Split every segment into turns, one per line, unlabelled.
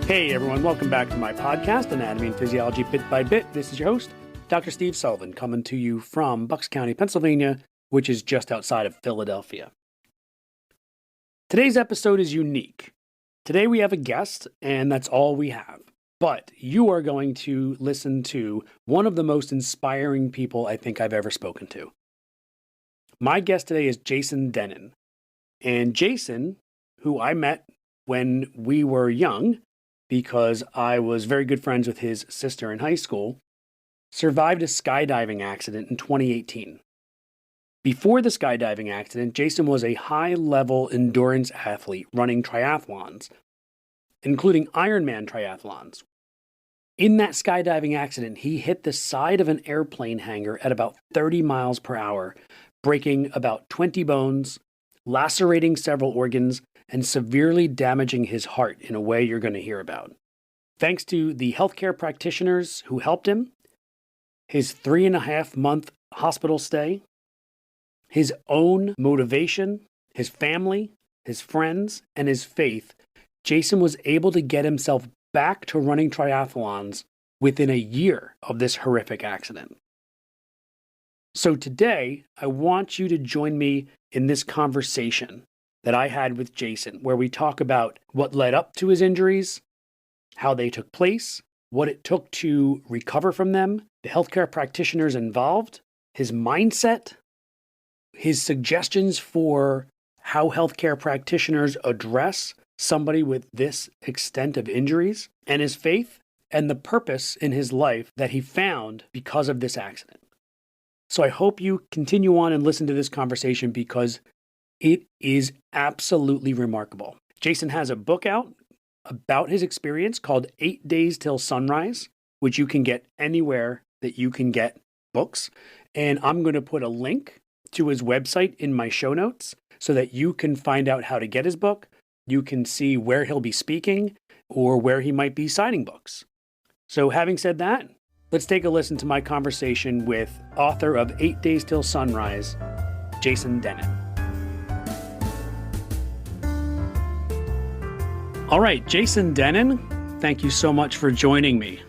Hey everyone, welcome back to my podcast, Anatomy and Physiology Bit by Bit. This is your host, Dr. Steve Sullivan, coming to you from Bucks County, Pennsylvania, which is just outside of Philadelphia. Today's episode is unique. Today we have a guest, and that's all we have. But you are going to listen to one of the most inspiring people I think I've ever spoken to. My guest today is Jason Dennen. And Jason, who I met when we were young, because I was very good friends with his sister in high school, survived a skydiving accident in 2018. Before the skydiving accident, Jason was a high-level endurance athlete running triathlons, including Ironman triathlons. In that skydiving accident, he hit the side of an airplane hangar at about 30 miles per hour, breaking about 20 bones, lacerating several organs, and severely damaging his heart in a way you're going to hear about. Thanks to the healthcare practitioners who helped him, his 3.5-month hospital stay, his own motivation, his family, his friends, and his faith, Jason was able to get himself back to running triathlons within a year of this horrific accident. So today, I want you to join me in this conversation that I had with Jason, where we talk about what led up to his injuries, how they took place, what it took to recover from them, the healthcare practitioners involved, his mindset, his suggestions for how healthcare practitioners address somebody with this extent of injuries, and his faith and the purpose in his life that he found because of this accident. So I hope you continue on and listen to this conversation because it is absolutely remarkable. Jason has a book out about his experience called 8 Days Till Sunrise, which you can get anywhere that you can get books. And I'm going to put a link to his website in my show notes so that you can find out how to get his book. You can see where he'll be speaking or where he might be signing books. So having said that, let's take a listen to my conversation with author of 8 Days Till Sunrise, Jason Dennen. All right, Jason Dennen, thank you so much for joining me.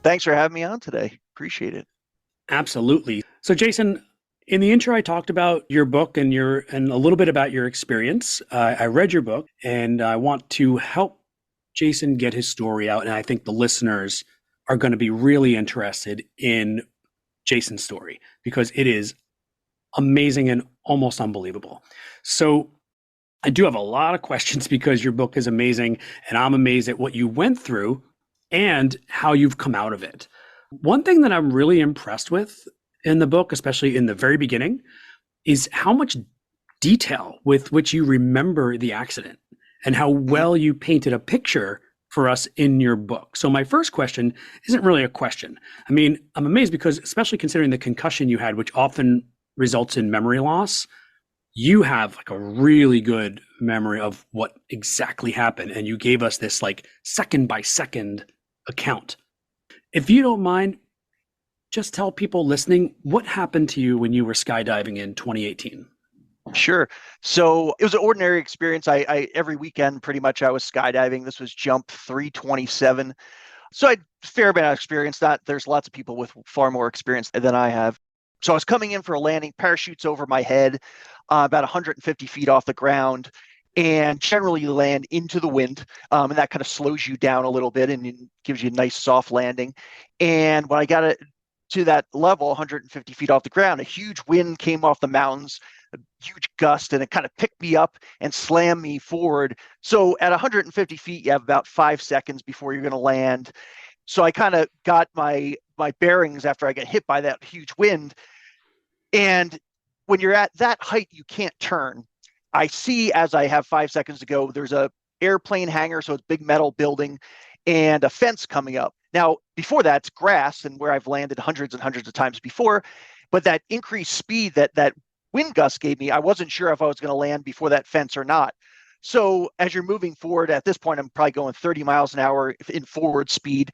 Thanks for having me on today. Appreciate it.
Absolutely. So Jason, in the intro, I talked about your book and a little bit about your experience. I read your book and I want to help Jason get his story out. And I think the listeners are going to be really interested in Jason's story because it is amazing and almost unbelievable. So I do have a lot of questions because your book is amazing and I'm amazed at what you went through and how you've come out of it. One thing that I'm really impressed with in the book, especially in the very beginning, is how much detail with which you remember the accident and how well you painted a picture for us in your book. So my first question isn't really a question. I mean, I'm amazed because especially considering the concussion you had, which often results in memory loss, you have like a really good memory of what exactly happened. And you gave us this like second by second account. If you don't mind, just tell people listening what happened to you when you were skydiving in 2018.
Sure. So it was an ordinary experience. I every weekend pretty much I was skydiving. This was jump 327. So I had a fair bit of experience. There's lots of people with far more experience than I have. So I was coming in for a landing, parachutes over my head, about 150 feet off the ground, and generally you land into the wind, and that kind of slows you down a little bit and gives you a nice soft landing. And when I got it to that level, 150 feet off the ground, a huge wind came off the mountains, a huge gust, and it kind of picked me up and slammed me forward. So at 150 feet, you have about 5 seconds before you're going to land. So I kind of got my bearings after I got hit by that huge wind. And when you're at that height, you can't turn. I see as I have 5 seconds to go, there's a airplane hangar, so it's a big metal building, and a fence coming up. Now, before that, it's grass and where I've landed hundreds and hundreds of times before, but that increased speed that wind gust gave me, I wasn't sure if I was going to land before that fence or not. So as you're moving forward, at this point, I'm probably going 30 miles an hour in forward speed,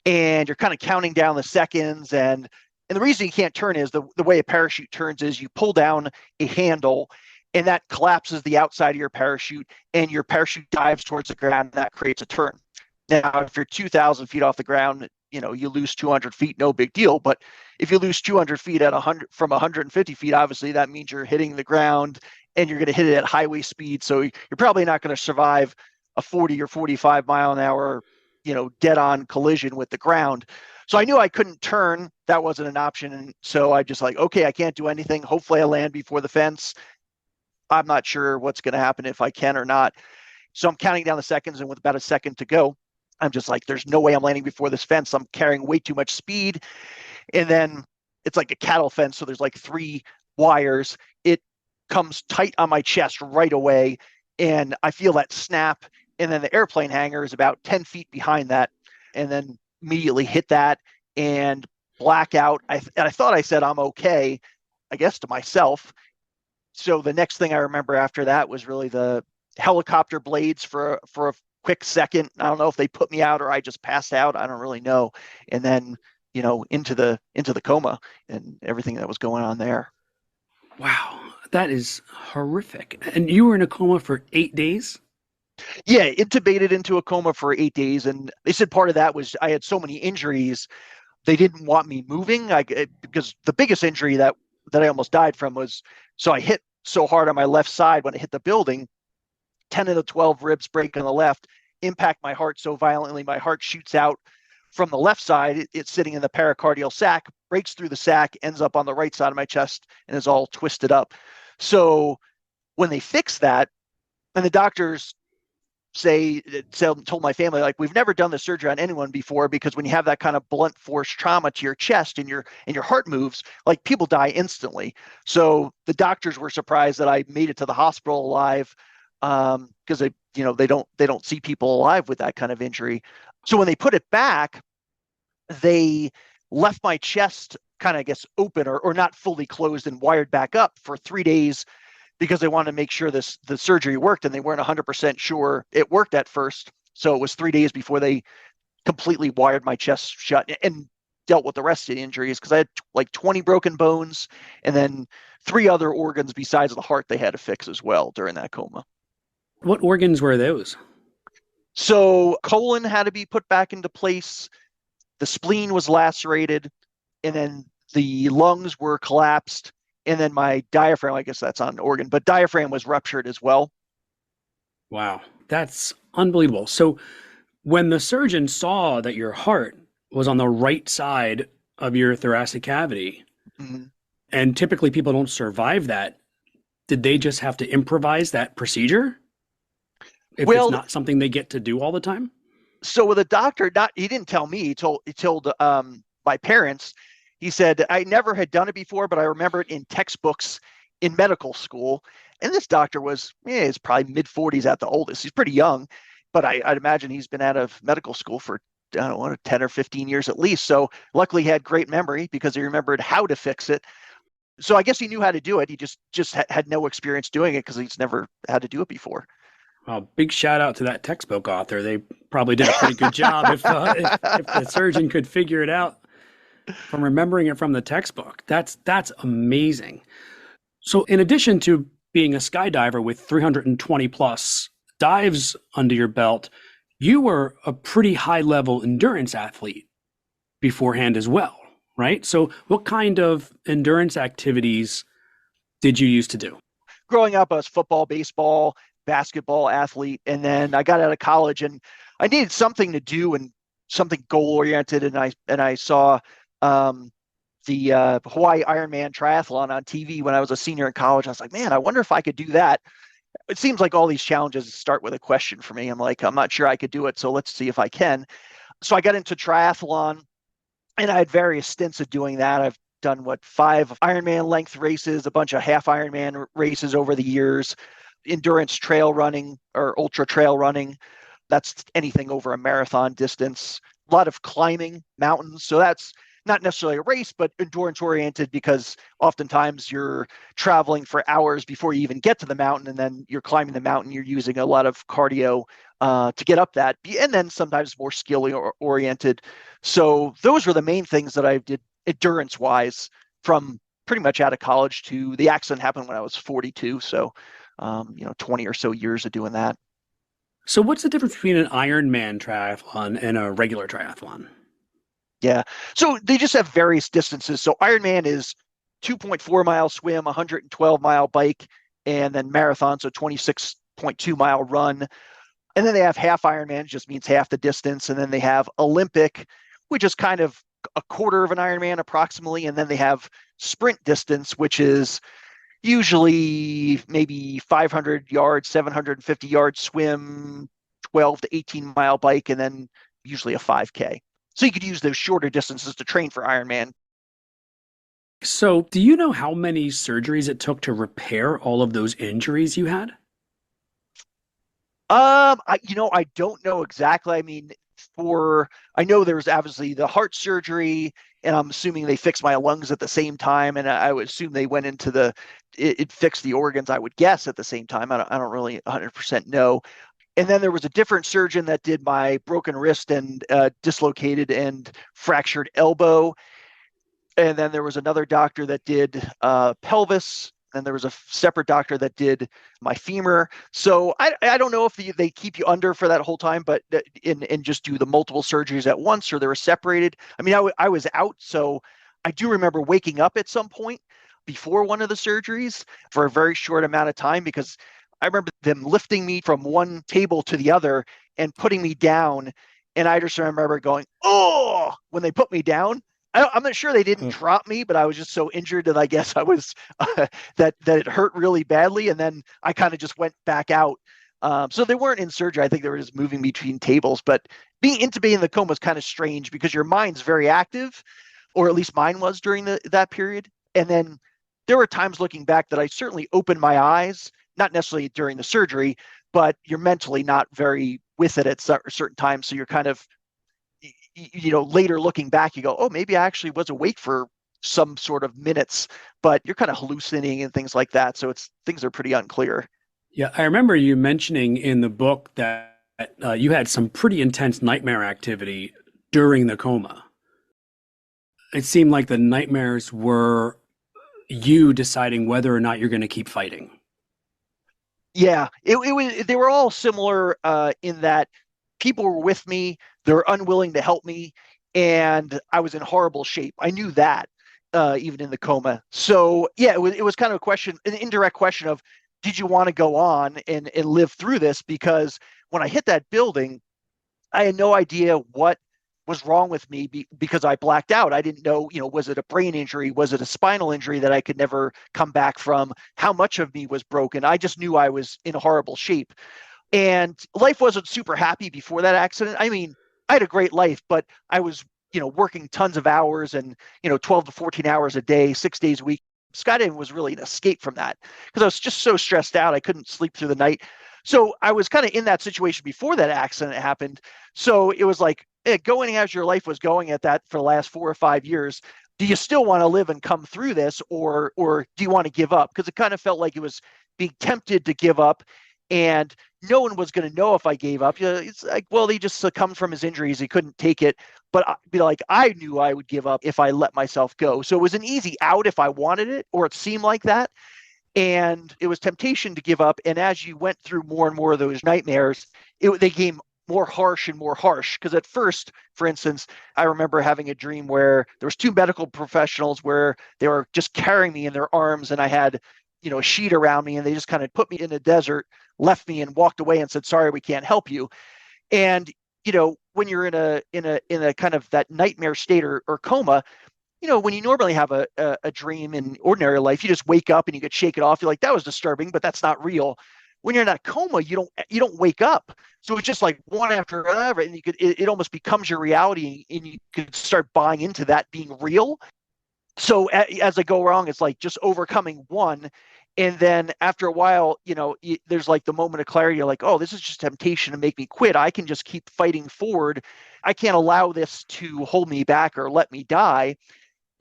and you're kind of counting down the seconds. And the reason you can't turn is the way a parachute turns is you pull down a handle, and that collapses the outside of your parachute, and your parachute dives towards the ground, and that creates a turn. Now, if you're 2,000 feet off the ground, you lose 200 feet, no big deal. But if you lose 200 feet at 100 from 150 feet, obviously that means you're hitting the ground and you're going to hit it at highway speed. So you're probably not going to survive a 40 or 45 mile an hour, dead on collision with the ground. So I knew I couldn't turn. That wasn't an option. And so I just like, okay, I can't do anything. Hopefully I land before the fence. I'm not sure what's going to happen if I can or not. So I'm counting down the seconds, and with about a second to go, I'm just like, there's no way I'm landing before this fence. I'm carrying way too much speed. And then it's like a cattle fence. So there's like 3 wires. It comes tight on my chest right away. And I feel that snap. And then the airplane hangar is about 10 feet behind that. And then immediately hit that and black out. And I thought I said, I'm okay, I guess, to myself. So the next thing I remember after that was really the helicopter blades for a quick second. I don't know if they put me out or I just passed out. I don't really know. And then, into the coma and everything that was going on there.
Wow, that is horrific. And you were in a coma for 8 days?
Yeah, intubated into a coma for 8 days. And they said part of that was I had so many injuries, they didn't want me moving. Because the biggest injury that I almost died from was, so I hit so hard on my left side when I hit the building, 10 of the 12 ribs break on the left, impact my heart so violently, my heart shoots out from the left side. It's sitting in the pericardial sac, breaks through the sac, ends up on the right side of my chest, and is all twisted up. So when they fixed that, and the doctors told my family, like, we've never done the surgery on anyone before, because when you have that kind of blunt force trauma to your chest and your heart moves, like, people die instantly. So the doctors were surprised that I made it to the hospital alive, because they don't see people alive with that kind of injury. So when they put it back, they left my chest kind of, I guess, open or not fully closed and wired back up for 3 days, because they wanted to make sure the surgery worked, and they weren't 100% sure it worked at first. So it was 3 days before they completely wired my chest shut and dealt with the rest of the injuries, because I had like 20 broken bones and then 3 other organs besides the heart they had to fix as well during that coma.
What organs were those?
So colon had to be put back into place. The spleen was lacerated, and then the lungs were collapsed. And then my diaphragm, I guess that's on an organ, but diaphragm was ruptured as well.
Wow, that's unbelievable. So when the surgeon saw that your heart was on the right side of your thoracic cavity,
Mm-hmm.
and typically people don't survive that, did they just have to improvise that procedure if it's
Well,
not something they get to do all the time?
so with a doctor, he didn't tell me. He told my parents. He said, I never had done it before, but I remember it in textbooks in medical school. And this doctor was, he's probably mid-40s at the oldest. He's pretty young, but I'd imagine he's been out of medical school for, I don't know, 10 or 15 years at least. So luckily he had great memory, because he remembered how to fix it. So I guess he knew how to do it. He just had no experience doing it, because he's never had to do it before.
Well, big shout out to that textbook author. They probably did a pretty good job if the surgeon could figure it out from remembering it from the textbook. That's amazing. So in addition to being a skydiver with 320 plus dives under your belt, you were a pretty high level endurance athlete beforehand as well, right? So what kind of endurance activities did you used to do?
Growing up, I was football, baseball, basketball athlete. And then I got out of college and I needed something to do and something goal oriented. And I saw the Hawaii Ironman triathlon on TV when I was a senior in college. I was like, man, I wonder if I could do that. It seems like all these challenges start with a question for me. I'm like, I'm not sure I could do it, so let's see if I can. So I got into triathlon, and I had various stints of doing that. I've done 5 Ironman length races, a bunch of half Ironman races over the years, endurance trail running or ultra trail running. That's anything over a marathon distance. A lot of climbing mountains. So that's not necessarily a race, but endurance oriented, because oftentimes you're traveling for hours before you even get to the mountain. And then you're climbing the mountain. You're using a lot of cardio to get up that. And then sometimes more skill oriented. So those were the main things that I did endurance wise from pretty much out of college to the accident happened when I was 42. So, 20 or so years of doing that.
So, what's the difference between an Ironman triathlon and a regular triathlon?
Yeah. So they just have various distances. So Ironman is 2.4 mile swim, 112-mile bike, and then marathon, so 26.2-mile run. And then they have half Ironman, just means half the distance. And then they have Olympic, which is kind of a quarter of an Ironman approximately. And then they have sprint distance, which is usually maybe 500 yards, 750 yard swim, 12 to 18-mile bike, and then usually a 5K. So you could use those shorter distances to train for Ironman.
So, do you know how many surgeries it took to repair all of those injuries you had?
I don't know exactly. I mean, I know there was obviously the heart surgery, and I'm assuming they fixed my lungs at the same time, and I would assume they went into it fixed the organs. I would guess at the same time. I don't really 100% know. And then there was a different surgeon that did my broken wrist and dislocated and fractured elbow. And then there was another doctor that did pelvis. And there was a separate doctor that did my femur. So I don't know if they keep you under for that whole time, but and just do the multiple surgeries at once, or they were separated. I mean, I was out, so I do remember waking up at some point before one of the surgeries for a very short amount of time, because I remember them lifting me from one table to the other and putting me down. And I just remember going, oh, when they put me down. I'm not sure they didn't
Ugh.
drop me, but I was just so injured that I guess I was that it hurt really badly, and then I kind of just went back out. So they weren't in surgery. I think they were just moving between tables. But being intubated in the coma was kind of strange because your mind's very active, or at least mine was during that period. And then there were times looking back that I certainly opened my eyes, not necessarily during the surgery, but you're mentally not very with it at certain times. So you're kind of later looking back, you go, oh, maybe I actually was awake for some sort of minutes, but you're kind of hallucinating and things like that. So things are pretty unclear.
Yeah, I remember you mentioning in the book that you had some pretty intense nightmare activity during the coma. It seemed like the nightmares were you deciding whether or not you're going to keep fighting.
Yeah, it was. They were all similar in that people were with me. They're unwilling to help me, and I was in horrible shape. I knew that even in the coma. So yeah, it was kind of a question, an indirect question of, did you want to go on and live through this? Because when I hit that building, I had no idea what was wrong with me because I blacked out. I didn't know, was it a brain injury? Was it a spinal injury that I could never come back from? How much of me was broken? I just knew I was in horrible shape. And life wasn't super happy before that accident. I mean, I had a great life, but I was, working tons of hours and, 12 to 14 hours a day, 6 days a week. Skydiving was really an escape from that because I was just so stressed out. I couldn't sleep through the night. So I was kind of in that situation before that accident happened. So it was like, going as your life was going at that for the last 4 or 5 years, do you still want to live and come through this, or do you want to give up? Because it kind of felt like it was being tempted to give up, and no one was going to know if I gave up. It's like, well, he just succumbed from his injuries. He couldn't take it. But I knew I would give up if I let myself go. So it was an easy out if I wanted it, or it seemed like that. And it was temptation to give up. And as you went through more and more of those nightmares, they became more harsh and more harsh. Because at first, for instance, I remember having a dream where there was two medical professionals where they were just carrying me in their arms, and I had, a sheet around me, and they just kind of put me in a desert, left me, and walked away and said, "Sorry, we can't help you." And when you're in a kind of that nightmare state or coma, when you normally have a dream in ordinary life, you just wake up and you get shake it off. You're like, that was disturbing, but that's not real. When you're in that coma, you don't wake up. So it's just like one after another, and it almost becomes your reality, and you could start buying into that being real. So as I go wrong, it's like just overcoming one. And then after a while, there's like the moment of clarity. You're like, oh, this is just temptation to make me quit. I can just keep fighting forward. I can't allow this to hold me back or let me die.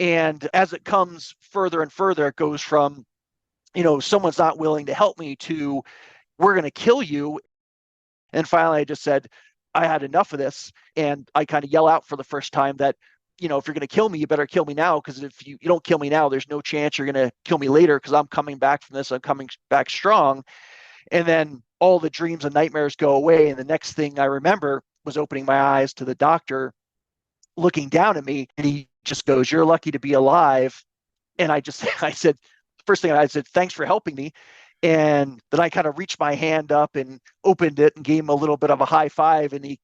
And as it comes further and further, it goes from, someone's not willing to help me to, we're going to kill you. And finally, I just said, I had enough of this. And I kind of yell out for the first time that, if you're going to kill me, you better kill me now. Because if you don't kill me now, there's no chance you're going to kill me later, because I'm coming back from this. I'm coming back strong. And then all the dreams and nightmares go away. And the next thing I remember was opening my eyes to the doctor looking down at me. And he just goes, "You're lucky to be alive." And I said, first thing I said, "Thanks for helping me." And then I kind of reached my hand up and opened it and gave him a little bit of a high five. And he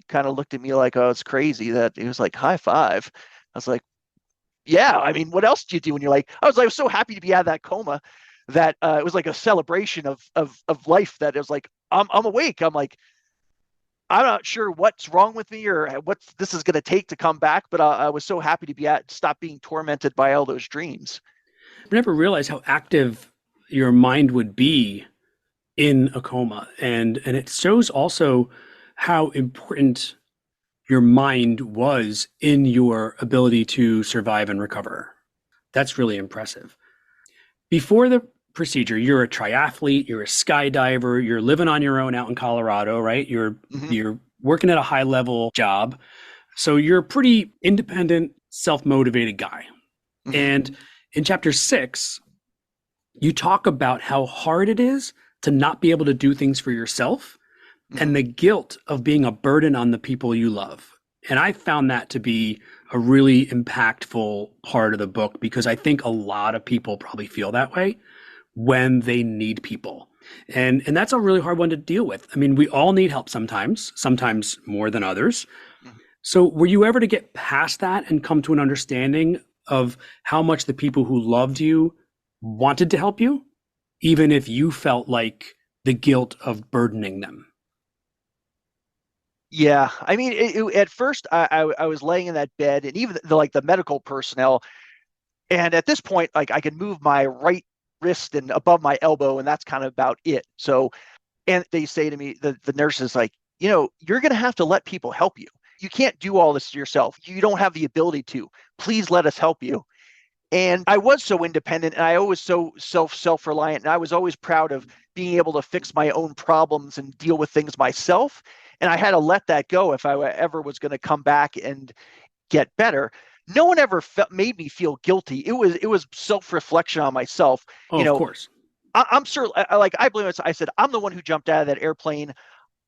kind of looked at me like, "Oh, it's crazy that," he was like, "High five." I was like, "Yeah, I mean, what else do you do when you're like," I was so happy to be out of that coma that it was like a celebration of life, that it was like, I'm awake. I'm like, I'm not sure what's wrong with me or what this is going to take to come back, but I was so happy to stop being tormented by all those dreams.
I never realized how active your mind would be in a coma. And it shows also how important your mind was in your ability to survive and recover. That's really impressive. Before the procedure, you're a triathlete, you're a skydiver, you're living on your own out in Colorado, right? You're
Hmm.
you're working at a high level job. So you're a pretty independent, self-motivated guy.
Hmm.
And in chapter 6, you talk about how hard it is to not be able to do things for yourself
Hmm.
and the guilt of being a burden on the people you love. And I found that to be a really impactful part of the book because I think a lot of people probably feel that way when they need people. And that's a really hard one to deal with. I mean, we all need help sometimes, sometimes more than others. So were you ever to get past that and come to an understanding of how much the people who loved you wanted to help you, even if you felt like the guilt of burdening them?
Yeah, I mean, at first I was laying in that bed, and even the medical personnel, and at this point, like I can move my right wrist and above my elbow, and that's kind of about it. So, and they say to me, the nurse is like, you're going to have to let people help you. You can't do all this yourself. You don't have the ability to. Please let us help you. And I was so independent, and I was so self-reliant, and I was always proud of being able to fix my own problems and deal with things myself. And I had to let that go if I ever was going to come back and get better. No one ever made me feel guilty. It was self-reflection on myself.
Oh,
You
of
know,
course.
I'm sure, like, I blame it. I said, I'm the one who jumped out of that airplane.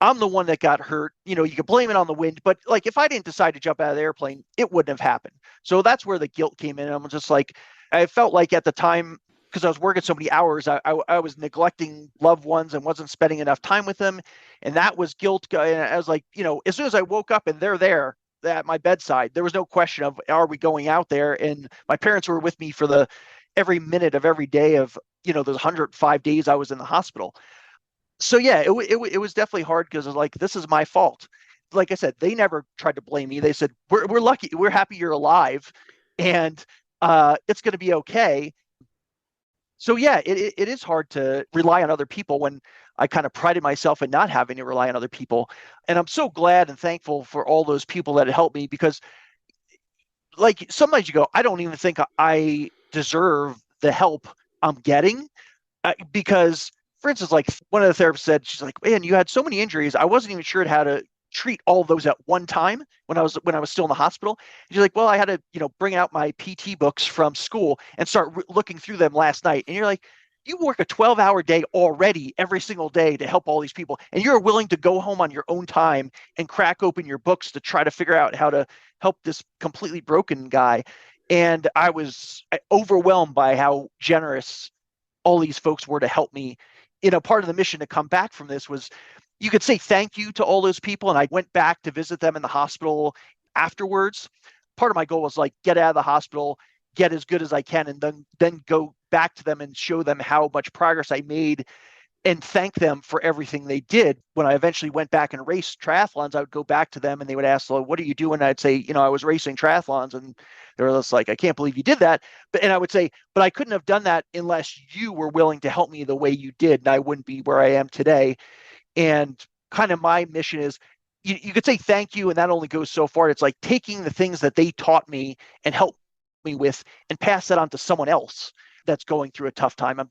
I'm the one that got hurt. You can blame it on the wind, but like if I didn't decide to jump out of the airplane, it wouldn't have happened. So that's where the guilt came in. I'm just like, I felt like at the time, because I was working so many hours, I was neglecting loved ones and wasn't spending enough time with them. And that was guilt. And I was like, as soon as I woke up and they're there at my bedside, there was no question of, are we going out there? And my parents were with me for the every minute of every day of, those 105 days I was in the hospital. So yeah, it was definitely hard because I was like, this is my fault. Like I said, they never tried to blame me. They said, we're lucky, we're happy you're alive, and it's going to be okay. So yeah, it is hard to rely on other people when I kind of prided myself in not having to rely on other people. And I'm so glad and thankful for all those people that helped me, because like sometimes you go, I don't even think I deserve the help I'm getting, because, for instance, like one of the therapists said, she's like, "Man, you had so many injuries. I wasn't even sure how to treat all of those at one time when I was still in the hospital." And she's like, "Well, I had to, bring out my PT books from school and start looking through them last night." And you're like, you work a 12-hour day already every single day to help all these people, and you're willing to go home on your own time and crack open your books to try to figure out how to help this completely broken guy. And I was overwhelmed by how generous all these folks were to help me. Part of the mission to come back from this was, you could say thank you to all those people. And I went back to visit them in the hospital afterwards. Part of my goal was like, get out of the hospital, get as good as I can, and then go back to them and show them how much progress I made and thank them for everything they did. When I eventually went back and raced triathlons, I would go back to them and they would ask, "Well, what are you doing?" I'd say, I was racing triathlons. And they were just like, "I can't believe you did that." And I would say, "But I couldn't have done that unless you were willing to help me the way you did, and I wouldn't be where I am today." And kind of my mission is, you could say thank you, and that only goes so far. It's like taking the things that they taught me and helped me with and pass that on to someone else that's going through a tough time. I'm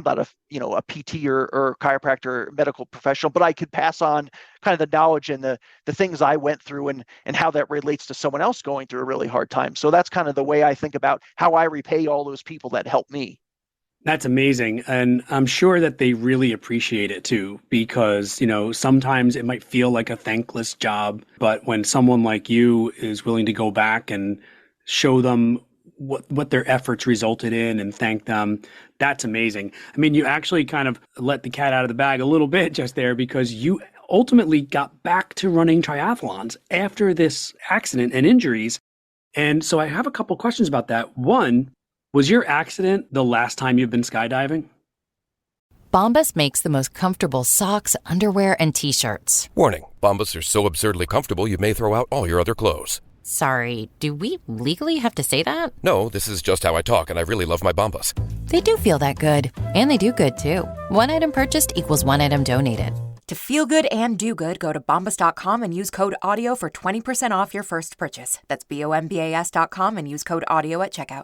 not a PT or chiropractor or medical professional, but I could pass on kind of the knowledge and the things I went through, and how that relates to someone else going through a really hard time. So that's kind of the way I think about how I repay all those people that helped me.
That's amazing. And I'm sure that they really appreciate it too, because, sometimes it might feel like a thankless job, but when someone like you is willing to go back and show them what their efforts resulted in and thank them, that's amazing. I mean, you actually kind of let the cat out of the bag a little bit just there because you ultimately got back to running triathlons after this accident and injuries. And so I have a couple questions about that. One, was your accident the last time you've been skydiving?
Bombas makes the most comfortable socks, underwear, and T-shirts.
Warning, Bombas are so absurdly comfortable you may throw out all your other clothes.
Sorry, do we legally have to say that?
No, this is just how I talk, and I really love my Bombas.
They do feel that good. And they do good, too. One item purchased equals one item donated.
To feel good and do good, go to bombas.com and use code AUDIO for 20% off your first purchase. That's BOMBAS.com and use code AUDIO at checkout.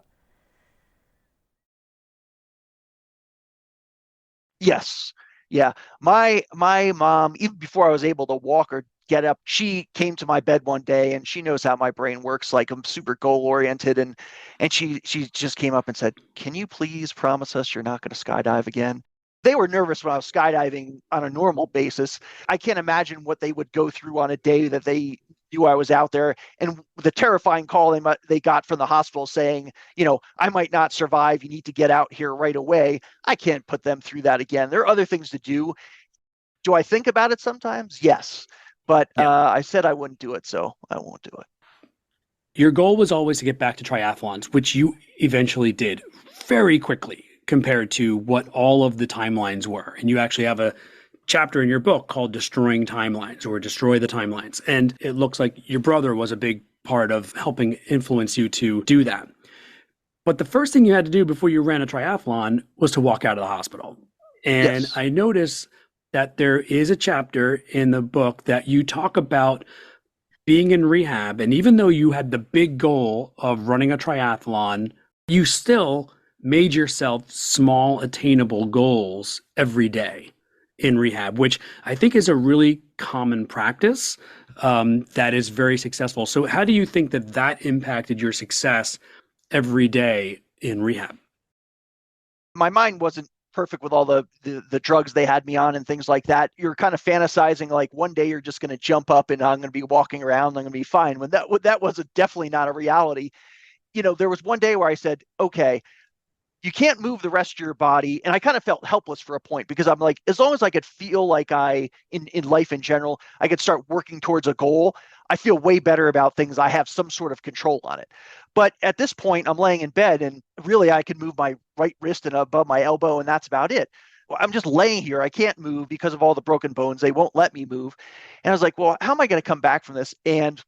Yes. Yeah. My mom, even before I was able to walk or get up, she came to my bed one day and she knows how my brain works. Like I'm super goal oriented and she just came up and said, "Can you please promise us you're not going to skydive again?" They were nervous when I was skydiving on a normal basis. I can't imagine what they would go through on a day that they knew I was out there. And the terrifying call they got from the hospital saying, I might not survive. You need to get out here right away. I can't put them through that again. There are other things to do. Do I think about it sometimes? Yes. But I said I wouldn't do it, so I won't do it.
Your goal was always to get back to triathlons, which you eventually did very quickly compared to what all of the timelines were. And you actually have a chapter in your book called Destroying Timelines or Destroy the Timelines. And it looks like your brother was a big part of helping influence you to do that. But the first thing you had to do before you ran a triathlon was to walk out of the hospital. And
Yes.
I notice that there is a chapter in the book that you talk about being in rehab. And even though you had the big goal of running a triathlon, you still made yourself small, attainable goals every day in rehab, which I think is a really common practice that is very successful. So, how do you think that that impacted your success every day in rehab?
My mind wasn't perfect with all the drugs they had me on and things like that. You're kind of fantasizing like one day you're just going to jump up and I'm going to be walking around, I'm going to be fine. When that was definitely not a reality. There was one day where I said, okay, you can't move the rest of your body. And I kind of felt helpless for a point because I'm like, as long as I could feel like in life in general, I could start working towards a goal, I feel way better about things. I have some sort of control on it. But at this point, I'm laying in bed and really I can move my right wrist and above my elbow, and that's about it. Well, I'm just laying here. I can't move because of all the broken bones. They won't let me move. And I was like, well, how am I going to come back from this? And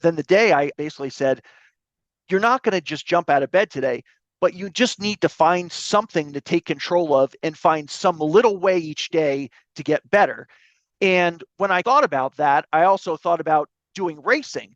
then the day I basically said, you're not going to just jump out of bed today, but you just need to find something to take control of and find some little way each day to get better. And when I thought about that, I also thought about doing racing.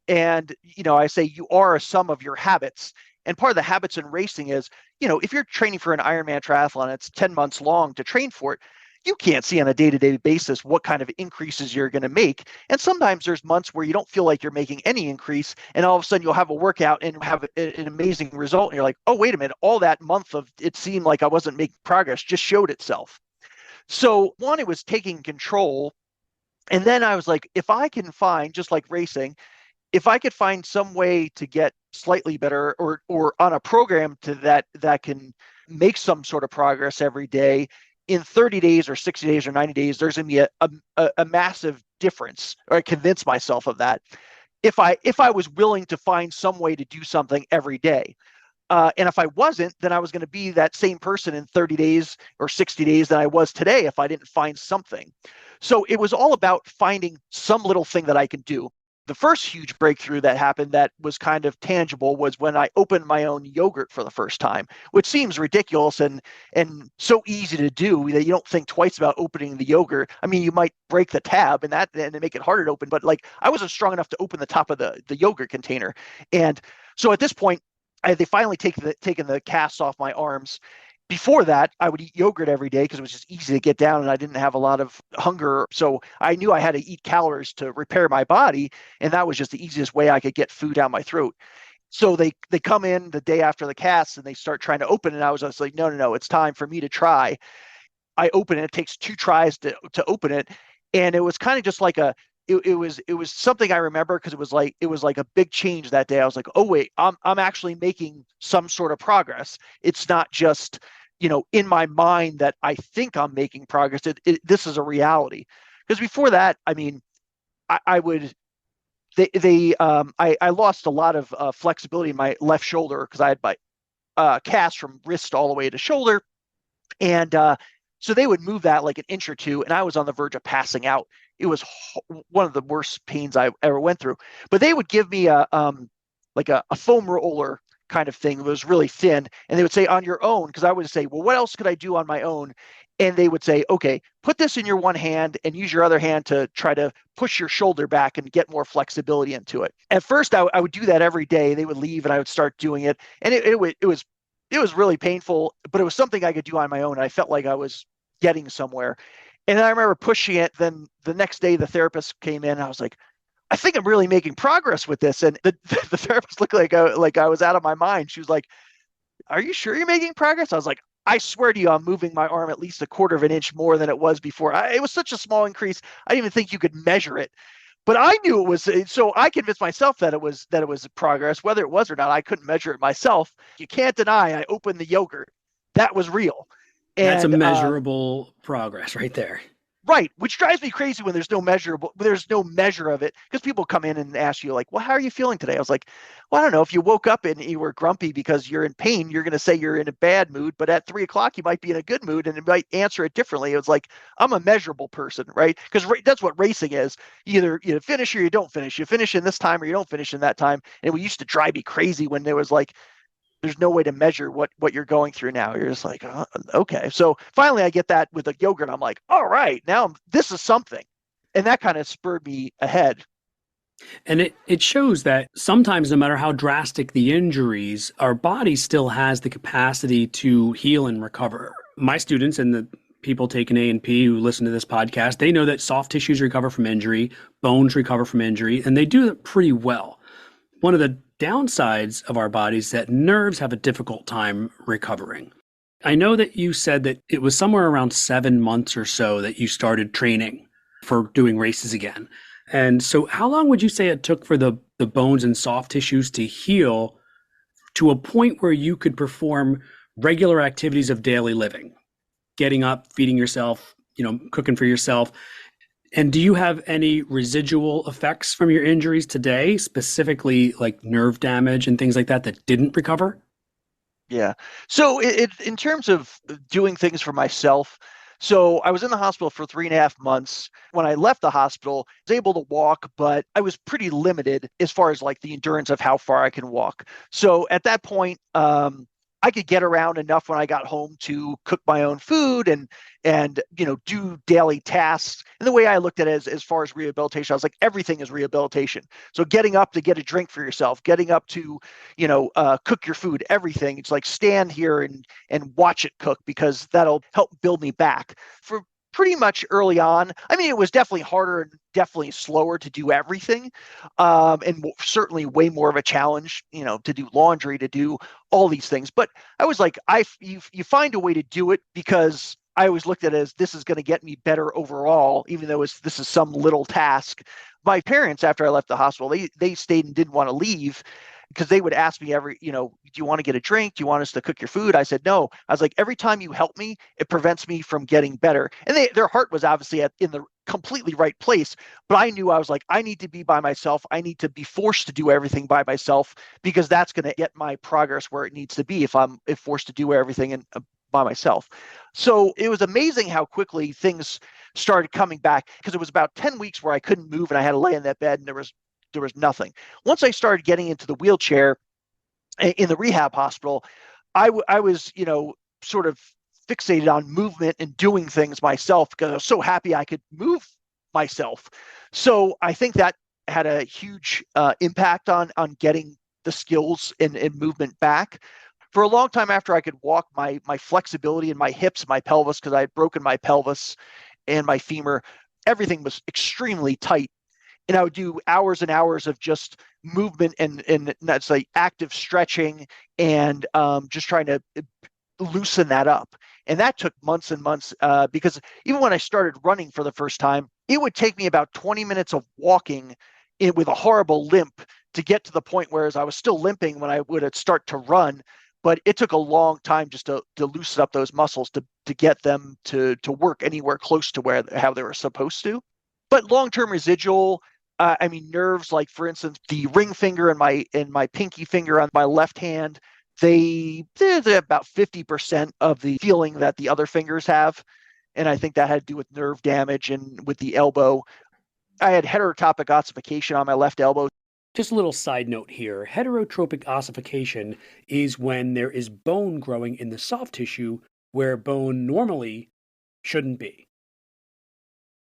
And, I say you are a sum of your habits. And part of the habits in racing is, if you're training for an Ironman triathlon, it's 10 months long to train for it. You can't see on a day-to-day basis what kind of increases you're going to make. And sometimes there's months where you don't feel like you're making any increase. And all of a sudden you'll have a workout and have an amazing result. And you're like, oh, wait a minute. All that month of it seemed like I wasn't making progress just showed itself. So one, it was taking control. And then I was like, if I can find, just like racing, if I could find some way to get slightly better or on a program that can make some sort of progress every day, in 30 days or 60 days or 90 days, there's going to be a massive difference, or I convince myself of that. If I was willing to find some way to do something every day. And if I wasn't, then I was going to be that same person in 30 days or 60 days that I was today if I didn't find something. So it was all about finding some little thing that I can do. The first huge breakthrough that happened that was kind of tangible was when I opened my own yogurt for the first time, which seems ridiculous and so easy to do that you don't think twice about opening the yogurt. I mean, you might break the tab and make it harder to open, but like I wasn't strong enough to open the top of the yogurt container. And so at this point, they finally taken the casts off my arms. Before that, I would eat yogurt every day because it was just easy to get down and I didn't have a lot of hunger. So I knew I had to eat calories to repair my body. And that was just the easiest way I could get food down my throat. So they come in the day after the cast and they start trying to open it. And I was just like, no, it's time for me to try. I open it. It takes 2 tries to open it, and it was kind of just like it was something I remember because it was like a big change that day. I was like, oh wait, I'm actually making some sort of progress. It's not just in my mind that I think I'm making progress. This is a reality. Because before that, I mean, I would I lost a lot of flexibility in my left shoulder because I had my cast from wrist all the way to shoulder, and so they would move that like an inch or two, and I was on the verge of passing out. It was one of the worst pains I ever went through. But they would give me a foam roller kind of thing. It was really thin, and they would say on your own, because I would say, well, what else could I do on my own? And they would say, okay, put this in your one hand and use your other hand to try to push your shoulder back and get more flexibility into it. At first, I would do that every day. They would leave, and I would start doing it, and it was really painful, but it was something I could do on my own. And I felt like I was getting somewhere. And I remember pushing it. Then the next day, the therapist came in, and I was like, I think I'm really making progress with this. And the therapist looked like I was out of my mind. She was like, are you sure you're making progress? I was like, I swear to you, I'm moving my arm at least a quarter of an inch more than it was before. It was such a small increase. I didn't even think you could measure it. But I knew it was, so I convinced myself that it was progress. Whether it was or not, I couldn't measure it myself. You can't deny I opened the yogurt. That was real. And
that's a measurable progress right there.
Right, which drives me crazy when there's no measure of it, because people come in and ask you like, well, how are you feeling today? I was like, well, I don't know. If you woke up and you were grumpy because you're in pain, you're going to say you're in a bad mood, but at 3:00 you might be in a good mood, and it might answer it differently. It was like, I'm a measurable person, right? Because that's what racing is. Either you finish or you don't finish. You finish in this time or you don't finish in that time. And it used to drive me crazy when there was like, there's no way to measure what you're going through now. You're just like, oh, okay. So finally I get that with the yogurt. I'm like, all right, now this is something. And that kind of spurred me ahead.
And it shows that sometimes, no matter how drastic the injuries, our body still has the capacity to heal and recover. My students and the people taking A&P who listen to this podcast, they know that soft tissues recover from injury, bones recover from injury, and they do it pretty well. One of the downsides of our bodies is that nerves have a difficult time recovering. I know that you said that it was somewhere around 7 months or so that you started training for doing races again. And so how long would you say it took for the bones and soft tissues to heal to a point where you could perform regular activities of daily living? Getting up, feeding yourself, cooking for yourself. And do you have any residual effects from your injuries today, specifically like nerve damage and things like that didn't recover?
Yeah. So in terms of doing things for myself, so I was in the hospital for 3.5 months. When I left the hospital, I was able to walk, but I was pretty limited as far as like the endurance of how far I can walk. So at that point, I could get around enough when I got home to cook my own food and do daily tasks. And the way I looked at it as far as rehabilitation, I was like, everything is rehabilitation. So getting up to get a drink for yourself, getting up to cook your food, everything. It's like stand here and watch it cook, because that'll help build me back. For pretty much early on, I mean, it was definitely harder and definitely slower to do everything, and certainly way more of a challenge, to do laundry, to do all these things. But I was like, you find a way to do it, because I always looked at it as this is going to get me better overall, even though this is some little task. My parents, after I left the hospital, they stayed and didn't want to leave, because they would ask me do you want to get a drink? Do you want us to cook your food? I said, no. I was like, every time you help me, it prevents me from getting better. And their heart was obviously in the completely right place. But I knew, I was like, I need to be by myself. I need to be forced to do everything by myself, because that's going to get my progress where it needs to be if I'm forced to do everything by myself. So it was amazing how quickly things started coming back, because it was about 10 weeks where I couldn't move and I had to lay in that bed and there was nothing. Once I started getting into the wheelchair in the rehab hospital, I was, sort of fixated on movement and doing things myself, because I was so happy I could move myself. So I think that had a huge impact on getting the skills and movement back. For a long time after I could walk, my flexibility in my hips, my pelvis, because I had broken my pelvis and my femur, everything was extremely tight. And I would do hours and hours of just movement and that's like active stretching and just trying to loosen that up. And that took months and months because even when I started running for the first time, it would take me about 20 minutes of walking with a horrible limp to get to the point whereas I was still limping when I would start to run. But it took a long time just to loosen up those muscles to get them to work anywhere close to how they were supposed to. But long-term residual, nerves, like for instance, the ring finger and my pinky finger on my left hand, they're about 50% of the feeling that the other fingers have. And I think that had to do with nerve damage. And with the elbow, I had heterotopic ossification on my left elbow.
Just a little side note here. Heterotropic ossification is when there is bone growing in the soft tissue where bone normally shouldn't be.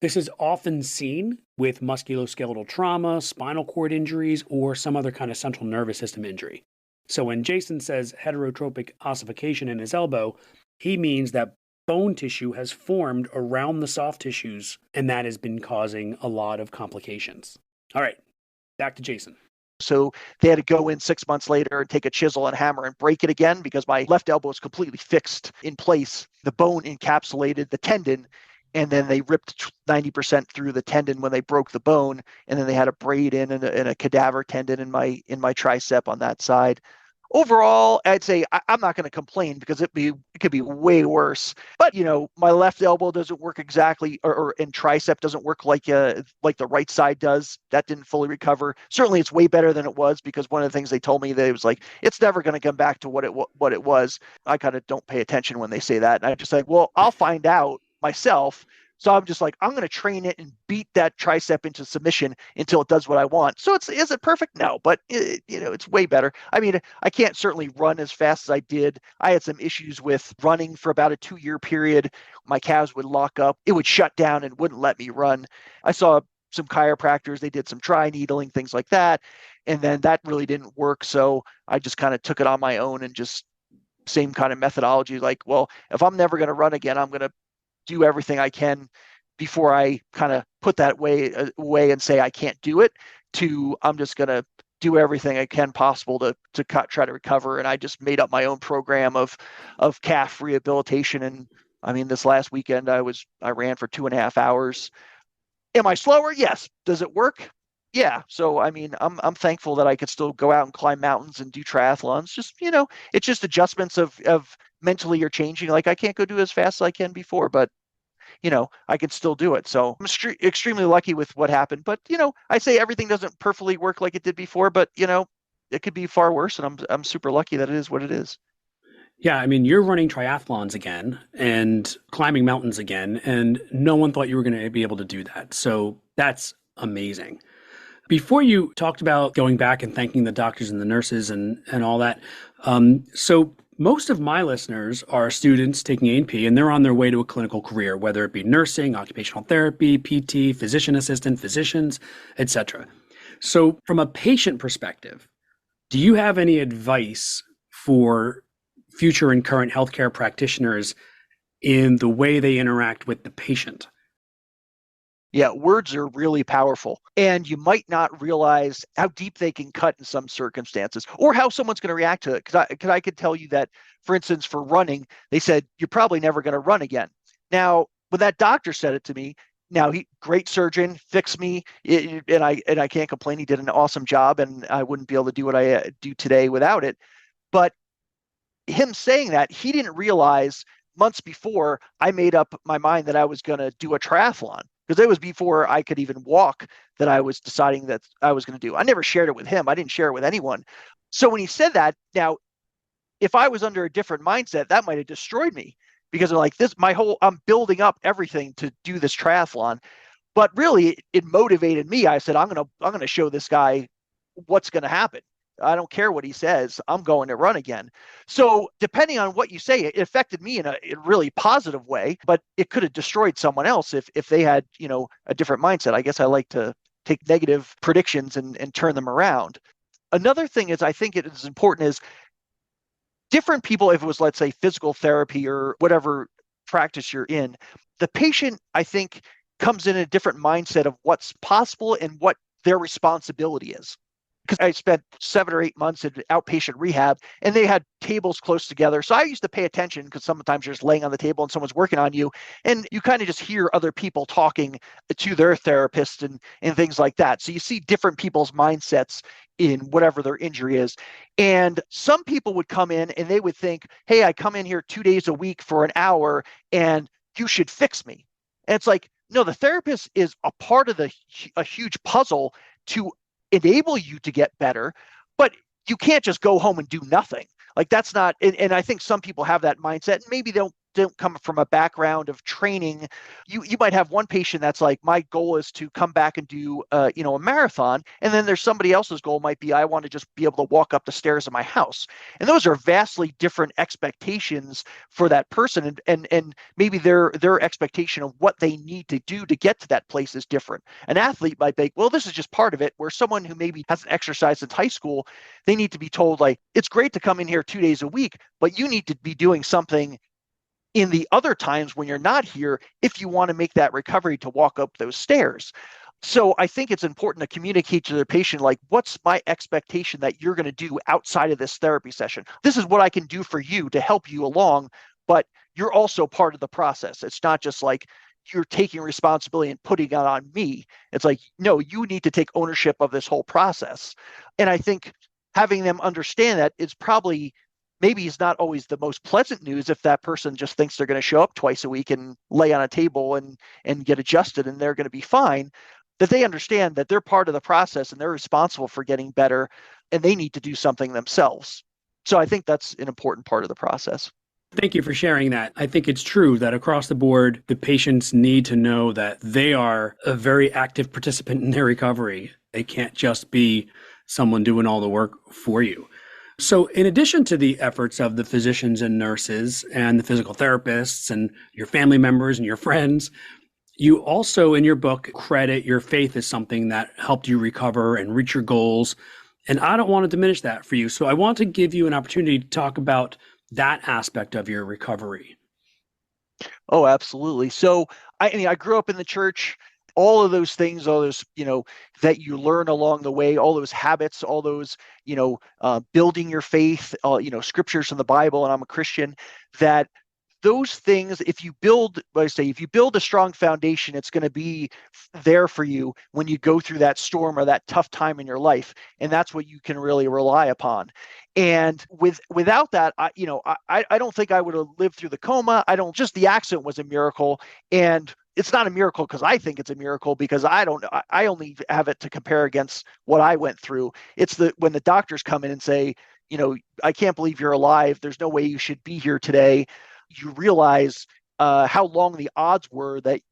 This is often seen with musculoskeletal trauma, spinal cord injuries, or some other kind of central nervous system injury. So when Jason says heterotropic ossification in his elbow, he means that bone tissue has formed around the soft tissues, and that has been causing a lot of complications. All right, back to Jason.
So they had to go in 6 months later and take a chisel and hammer and break it again because my left elbow is completely fixed in place. The bone encapsulated the tendon, and then they ripped 90% through the tendon when they broke the bone, and then they had a braid in a cadaver tendon in my tricep on that side. Overall, I'd say I'm not going to complain because it could be way worse. But my left elbow doesn't work exactly, and tricep doesn't work like the right side does. That didn't fully recover. Certainly, it's way better than it was because one of the things they told me that it was like it's never going to come back to what it was. I kind of don't pay attention when they say that, and I just like, well, I'll find out myself. So I'm just like, I'm going to train it and beat that tricep into submission until it does what I want. So is it perfect? No, but it's way better. I mean, I can't certainly run as fast as I did. I had some issues with running for about a 2-year period. My calves would lock up. It would shut down and wouldn't let me run. I saw some chiropractors. They did some dry needling, things like that. And then that really didn't work. So I just kind of took it on my own and just same kind of methodology. Like, well, if I'm never going to run again, I'm going to do everything I can before I kind of put that away and say I can't do it, to I'm just going to do everything I can possible to try to recover. And I just made up my own program of calf rehabilitation. And I mean, this last weekend I ran for 2.5 hours. Am I slower? Yes. Does it work? Yeah. So, I mean, I'm thankful that I could still go out and climb mountains and do triathlons. Just, it's just adjustments of mentally you're changing. Like I can't go do as fast as I can before, but I can still do it. So I'm extremely lucky with what happened. But I say everything doesn't perfectly work like it did before, but it could be far worse. And I'm super lucky that it is what it is.
Yeah, I mean, you're running triathlons again and climbing mountains again, and no one thought you were going to be able to do that. So that's amazing. Before you talked about going back and thanking the doctors and the nurses and all that, so most of my listeners are students taking A&P, and they're on their way to a clinical career, whether it be nursing, occupational therapy, PT, physician assistant, physicians, etc. So from a patient perspective, do you have any advice for future and current healthcare practitioners in the way they interact with the patient?
Yeah, words are really powerful, and you might not realize how deep they can cut in some circumstances or how someone's going to react to it. Because I could tell you that, for instance, for running, they said, you're probably never going to run again. Now, when that doctor said it to me, now great surgeon, fixed me, and I can't complain. He did an awesome job, and I wouldn't be able to do what I do today without it. But him saying that, he didn't realize months before I made up my mind that I was going to do a triathlon. Because it was before I could even walk that I was deciding that I was going to do. I never shared it with him. I didn't share it with anyone. So when he said that, now, if I was under a different mindset, that might have destroyed me because I'm like I'm building up everything to do this triathlon. But really, it motivated me. I said, I'm going to show this guy what's going to happen. I don't care what he says. I'm going to run again. So depending on what you say, it affected me in a really positive way, but it could have destroyed someone else if they had, a different mindset. I guess I like to take negative predictions and turn them around. Another thing is I think it is important is different people, if it was, let's say, physical therapy or whatever practice you're in, the patient, I think, comes in a different mindset of what's possible and what their responsibility is. Because I spent 7 or 8 months in outpatient rehab, and they had tables close together. So I used to pay attention, because sometimes you're just laying on the table and someone's working on you, and you kind of just hear other people talking to their therapist and things like that. So you see different people's mindsets in whatever their injury is. And some people would come in and they would think, hey, I come in here 2 days a week for an hour and you should fix me. And it's like, no, the therapist is a part of a huge puzzle to enable you to get better, but you can't just go home and do nothing. Like, that's not, and I think some people have that mindset, and maybe they don't come from a background of training. You might have one patient that's like, my goal is to come back and do a marathon, and then there's somebody else's goal might be, I want to just be able to walk up the stairs of my house. And those are vastly different expectations for that person, and maybe their expectation of what they need to do to get to that place is different. An athlete might think, well, this is just part of it, where someone who maybe hasn't exercised since high school, they need to be told, like, it's great to come in here 2 days a week, but you need to be doing something in the other times when you're not here if you want to make that recovery to walk up those stairs. So I think it's important to communicate to their patient, like, what's my expectation that you're going to do outside of this therapy session? This is what I can do for you to help you along, but you're also part of the process. It's not just like you're taking responsibility and putting it on me. It's like, no, you need to take ownership of this whole process. And I think having them understand that is probably, maybe it's not always the most pleasant news if that person just thinks they're going to show up twice a week and lay on a table and get adjusted and they're going to be fine, that they understand that they're part of the process and they're responsible for getting better and they need to do something themselves. So I think that's an important part of the process.
Thank you for sharing that. I think it's true that across the board, the patients need to know that they are a very active participant in their recovery. They can't just be someone doing all the work for you. So in addition to the efforts of the physicians and nurses and the physical therapists and your family members and your friends, you also in your book credit your faith as something that helped you recover and reach your goals. And I don't want to diminish that for you. So I want to give you an opportunity to talk about that aspect of your recovery.
Oh, absolutely. So I grew up in the church. All of those things, all those, that you learn along the way, all those habits, all those, building your faith, scriptures from the Bible, and I'm a Christian, that those things, if you build a strong foundation, it's going to be there for you when you go through that storm or that tough time in your life. And that's what you can really rely upon. And without that, I don't think I would have lived through the coma. The accident was a miracle. And it's not a miracle because I think it's a miracle, because I only have it to compare against what I went through. It's when the doctors come in and say, I can't believe you're alive. There's no way you should be here today. You realize how long the odds were that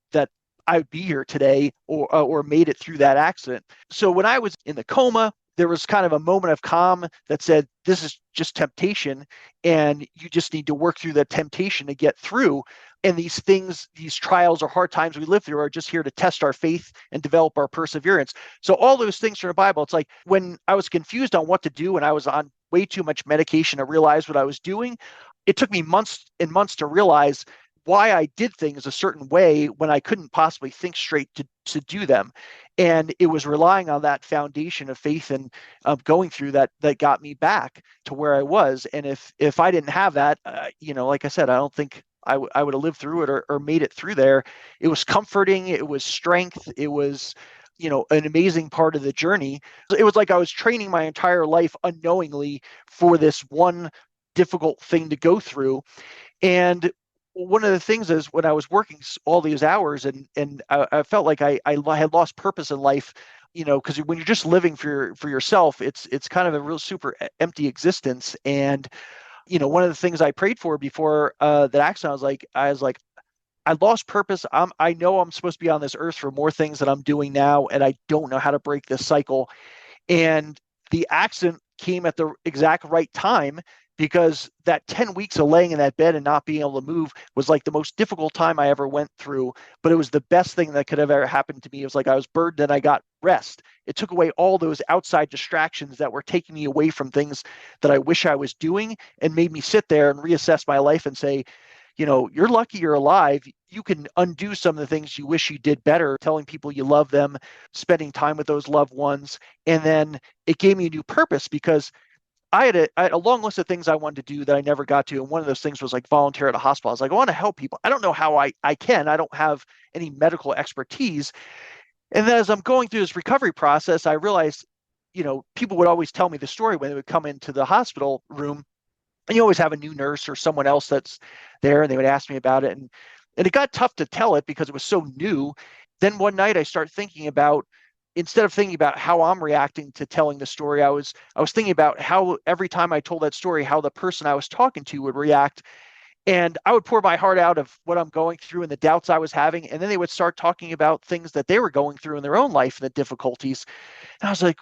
I would be here today or made it through that accident. So when I was in the coma, there was kind of a moment of calm that said, this is just temptation, and you just need to work through the temptation to get through. And these things, these trials or hard times we live through are just here to test our faith and develop our perseverance. So all those things from the Bible, it's like when I was confused on what to do and I was on way too much medication to realize what I was doing, it took me months and months to realize why I did things a certain way when I couldn't possibly think straight to do them. And it was relying on that foundation of faith and going through that got me back to where I was. And if I didn't have that, like I said, I don't think I would have lived through it or made it through there. It was comforting. It was strength. It was, an amazing part of the journey. It was like I was training my entire life unknowingly for this one difficult thing to go through. And one of the things is when I was working all these hours and I felt like I had lost purpose in life, because when you're just living for yourself, it's kind of a real super empty existence. And, one of the things I prayed for before that accident, I was like, I lost purpose. I know I'm supposed to be on this earth for more things that I'm doing now, and I don't know how to break this cycle. And the accident came at the exact right time, because that 10 weeks of laying in that bed and not being able to move was like the most difficult time I ever went through, but it was the best thing that could have ever happened to me. It was like I was burdened and I got rest. It took away all those outside distractions that were taking me away from things that I wish I was doing, and made me sit there and reassess my life and say, you're lucky you're alive. You can undo some of the things you wish you did better, telling people you love them, spending time with those loved ones. And then it gave me a new purpose because I had a long list of things I wanted to do that I never got to. And one of those things was like volunteer at a hospital. I was like, I want to help people. I don't know how I can. I don't have any medical expertise. And then as I'm going through this recovery process, I realized, people would always tell me the story when they would come into the hospital room. And you always have a new nurse or someone else that's there, and they would ask me about it. And it got tough to tell it because it was so new. Then one night I start thinking about, instead of thinking about how I'm reacting to telling the story, I was thinking about how every time I told that story, how the person I was talking to would react. And I would pour my heart out of what I'm going through and the doubts I was having. And then they would start talking about things that they were going through in their own life and the difficulties. And I was like,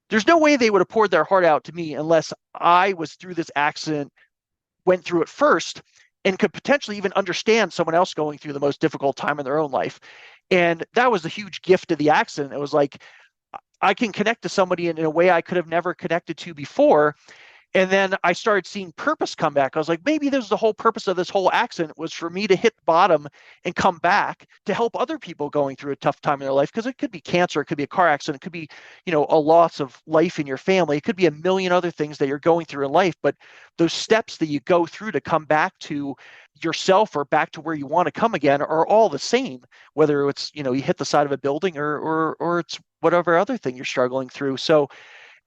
there's no way they would have poured their heart out to me unless I was through this accident, went through it first, and could potentially even understand someone else going through the most difficult time in their own life. And that was a huge gift of the accident. It was like, I can connect to somebody in a way I could have never connected to before. And then I started seeing purpose come back. I was like, maybe this is the whole purpose of this whole accident, was for me to hit bottom and come back to help other people going through a tough time in their life. Because it could be cancer, it could be a car accident, it could be, a loss of life in your family. It could be a million other things that you're going through in life. But those steps that you go through to come back to yourself or back to where you want to come again are all the same, whether it's, you hit the side of a building or it's whatever other thing you're struggling through. So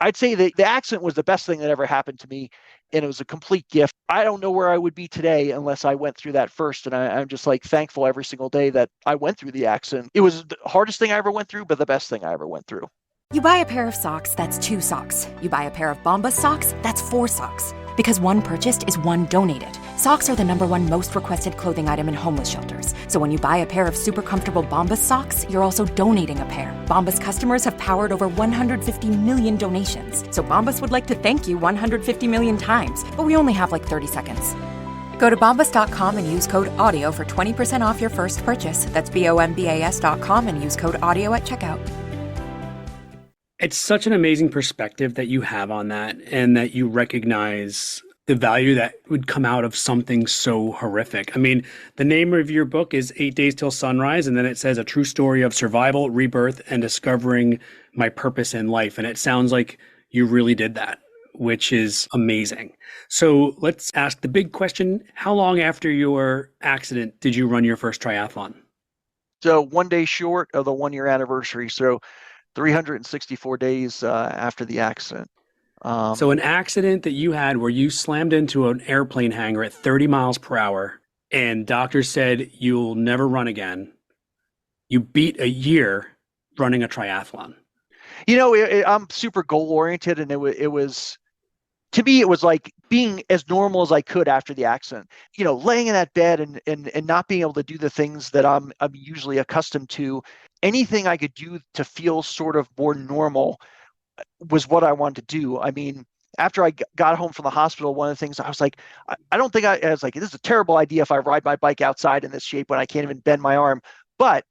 I'd say that the accident was the best thing that ever happened to me, and it was a complete gift. I don't know where I would be today unless I went through that first, and I'm just like thankful every single day that I went through the accident. It was the hardest thing I ever went through, but the best thing I ever went through.
You buy a pair of socks, that's 2 socks. You buy a pair of Bombas socks, that's 4 socks. Because one purchased is one donated. Socks are the #1 most requested clothing item in homeless shelters. So when you buy a pair of super comfortable Bombas socks, you're also donating a pair. Bombas customers have powered over 150 million donations. So Bombas would like to thank you 150 million times. But we only have like 30 seconds. Go to bombas.com and use code AUDIO for 20% off your first purchase. That's BOMBAS.com and use code AUDIO at checkout.
It's such an amazing perspective that you have on that, and that you recognize the value that would come out of something so horrific. I mean, the name of your book is 8 Days Till Sunrise, and then it says a true story of survival, rebirth, and discovering my purpose in life. And it sounds like you really did that, which is amazing. So let's ask the big question. How long after your accident did you run your first triathlon?
So 1 day short of the 1 year anniversary. So 364 days after the accident.
So an accident that you had where you slammed into an airplane hangar at 30 miles per hour, and doctors said you'll never run again. You beat a year running a triathlon.
I'm super goal oriented, and it was to me, it was like being as normal as I could after the accident. Laying in that bed and not being able to do the things that I'm usually accustomed to. Anything I could do to feel sort of more normal was what I wanted to do. I mean, after I got home from the hospital, one of the things I was like, I don't think I was like, this is a terrible idea if I ride my bike outside in this shape when I can't even bend my arm. But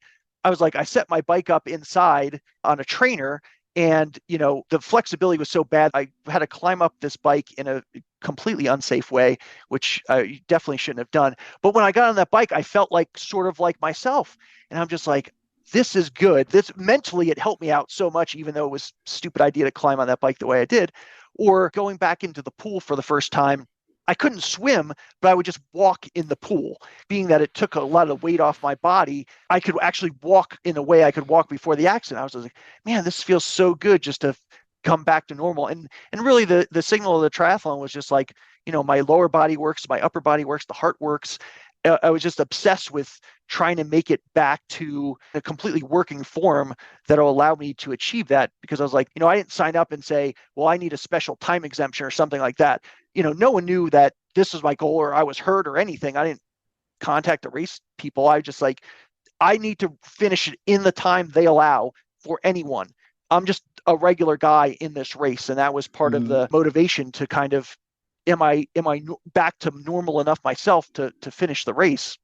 I was like, I set my bike up inside on a trainer, and, the flexibility was so bad. I had to climb up this bike in a completely unsafe way, which I definitely shouldn't have done. But when I got on that bike, I felt like sort of like myself. And I'm just like, this is good. This mentally, it helped me out so much, even though it was a stupid idea to climb on that bike the way I did. Or going back into the pool for the first time, I couldn't swim, but I would just walk in the pool. Being that it took a lot of weight off my body, I could actually walk in a way I could walk before the accident. I was like, man, this feels so good just to come back to normal. And really the signal of the triathlon was just like, my lower body works, my upper body works, the heart works. I was just obsessed with trying to make it back to a completely working form that'll allow me to achieve that, because I was like, I didn't sign up and say, well, I need a special time exemption or something like that. No one knew that this was my goal or I was hurt or anything. I didn't contact the race people. I just like, I need to finish it in the time they allow for anyone. I'm just a regular guy in this race. And that was part of the motivation to kind of, am I back to normal enough myself to finish the race?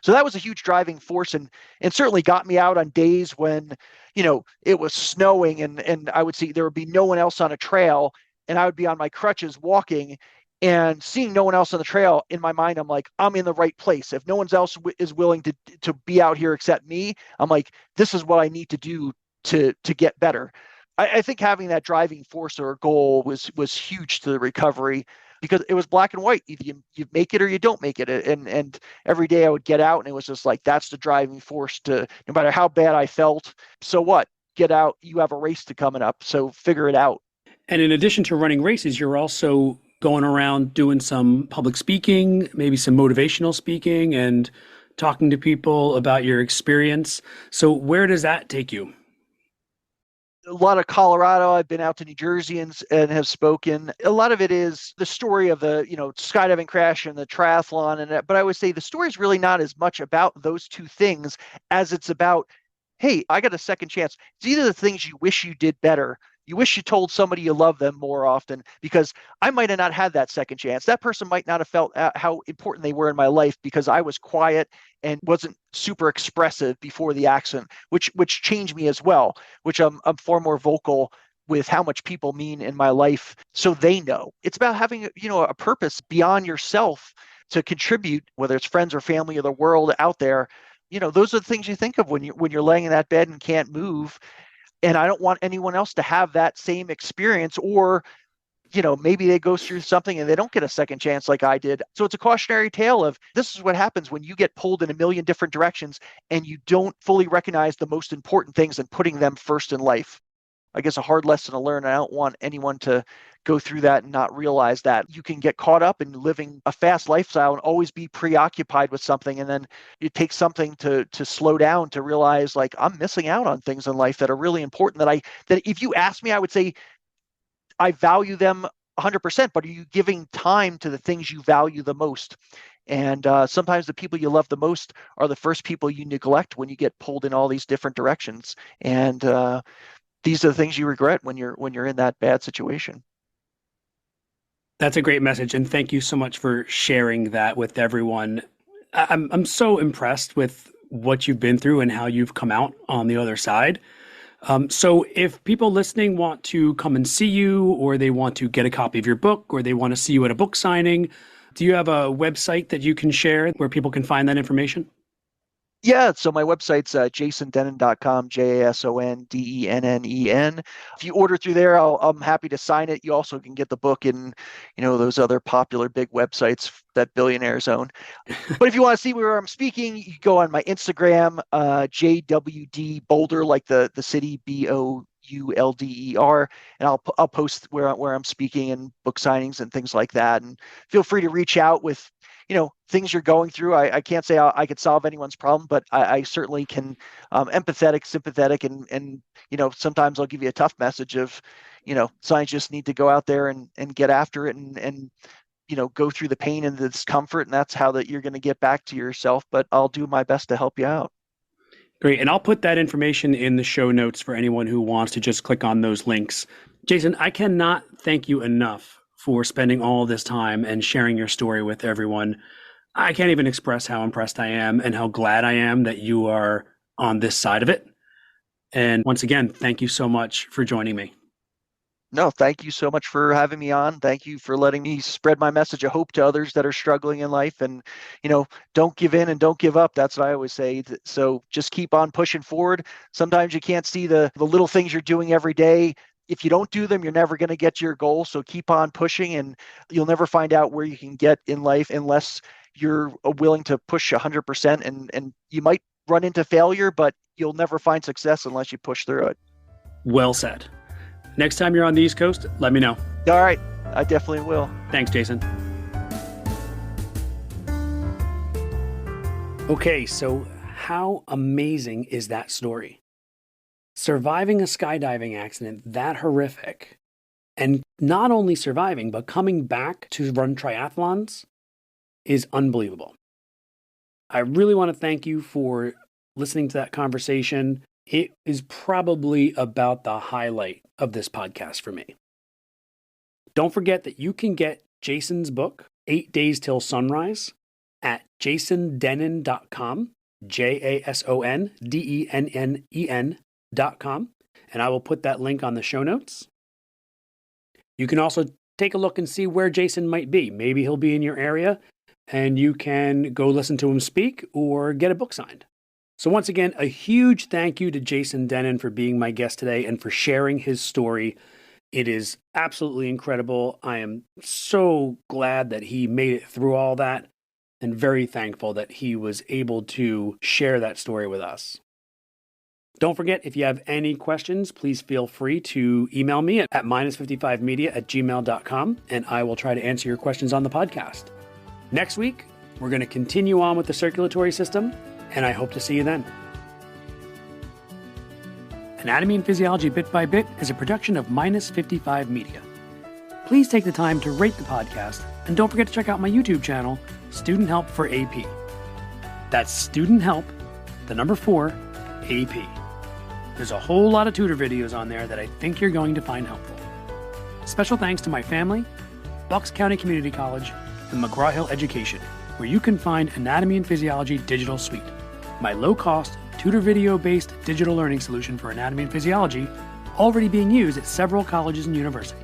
So that was a huge driving force, and certainly got me out on days when, it was snowing and I would see there would be no one else on a trail, and I would be on my crutches walking, And seeing no one else on the trail, in my mind, I'm like, I'm in the right place. If no one else is willing to be out here except me, I'm like, this is what I need to do to get better. I think having that driving force or goal was huge to the recovery, because it was black and white. Either you make it or you don't make it. And every day I would get out, and it was just like, that's the driving force to, no matter how bad I felt, so what? Get out. You have a race to coming up, so figure it out.
And in addition to running races, you're also going around doing some public speaking, maybe some motivational speaking, and talking to people about your experience. So where does that take you?
A lot of Colorado. I've been out to New Jersey and have spoken. A lot of it is the story of the, skydiving crash and the triathlon. But I would say the story is really not as much about those two things as it's about, hey, I got a second chance. It's either the things you wish you did better. You wish you told somebody you love them more often, because I might have not had that second chance. That person might not have felt how important they were in my life because I was quiet and wasn't super expressive before the accident, which changed me as well, which I'm far more vocal with how much people mean in my life, so they know. It's about having, a purpose beyond yourself to contribute, whether it's friends or family or the world out there. Those are the things you think of when you're laying in that bed and can't move. And I don't want anyone else to have that same experience, or, maybe they go through something and they don't get a second chance like I did. So it's a cautionary tale of, this is what happens when you get pulled in a million different directions and you don't fully recognize the most important things and putting them first in life. I guess a hard lesson to learn. I don't want anyone to go through that and not realize that you can get caught up in living a fast lifestyle and always be preoccupied with something. And then it takes something to slow down, to realize, like, I'm missing out on things in life that are really important, that if you ask me, I would say I value them 100%, but are you giving time to the things you value the most? And sometimes the people you love the most are the first people you neglect when you get pulled in all these different directions. And these are the things you regret when you're in that bad situation.
That's a great message, and thank you so much for sharing that with everyone. I'm so impressed with what you've been through and how you've come out on the other side. So if people listening want to come and see you, or they want to get a copy of your book, or they want to see you at a book signing, do you have a website that you can share where people can find that information?
Yeah, so my website's jasondennen.com, JASONDENNEN. If you order through there, I'm happy to sign it. You also can get the book in, those other popular big websites that billionaires own. But if you want to see where I'm speaking, you go on my Instagram, JWD Boulder, like the city, BOULDER, and I'll post where I'm speaking and book signings and things like that. And feel free to reach out with things you're going through. I can't say I could solve anyone's problem, but I certainly can, empathetic, sympathetic, and sometimes I'll give you a tough message of, scientists need to go out there and get after it and go through the pain and the discomfort, and that's how that you're going to get back to yourself. But I'll do my best to help you out.
Great. And I'll put that information in the show notes for anyone who wants to just click on those links. Jason, I cannot thank you enough for spending all this time and sharing your story with everyone. I can't even express how impressed I am and how glad I am that you are on this side of it. And once again, thank you so much for joining me.
No, thank you so much for having me on. Thank you for letting me spread my message of hope to others that are struggling in life. And, don't give in and don't give up. That's what I always say. So just keep on pushing forward. Sometimes you can't see the little things you're doing every day. If you don't do them, you're never going to get to your goal. So keep on pushing, and you'll never find out where you can get in life unless you're willing to push 100%. And you might run into failure, but you'll never find success unless you push through it.
Well said. Next time you're on the East Coast, let me know.
All right. I definitely will.
Thanks, Jason. Okay, so how amazing is that story? Surviving a skydiving accident that horrific, and not only surviving, but coming back to run triathlons is unbelievable. I really want to thank you for listening to that conversation. It is probably about the highlight of this podcast for me. Don't forget that you can get Jason's book, 8 Days Till Sunrise, at jasondennen.com, JASONDENNEN.com, and I will put that link on the show notes. You can also take a look and see where Jason might be. Maybe he'll be in your area and you can go listen to him speak or get a book signed. So once again, a huge thank you to Jason Dennen for being my guest today and for sharing his story. It is absolutely incredible. I am so glad that he made it through all that and very thankful that he was able to share that story with us. Don't forget, if you have any questions, please feel free to email me at minus55media@gmail.com, and I will try to answer your questions on the podcast. Next week, we're going to continue on with the circulatory system, and I hope to see you then. Anatomy and Physiology Bit by Bit is a production of Minus 55 Media. Please take the time to rate the podcast, and don't forget to check out my YouTube channel, Student Help for AP. That's Student Help, the number 4, AP. There's a whole lot of tutor videos on there that I think you're going to find helpful. Special thanks to my family, Bucks County Community College, and McGraw-Hill Education, where you can find Anatomy and Physiology Digital Suite, my low-cost, tutor video-based digital learning solution for anatomy and physiology, already being used at several colleges and universities.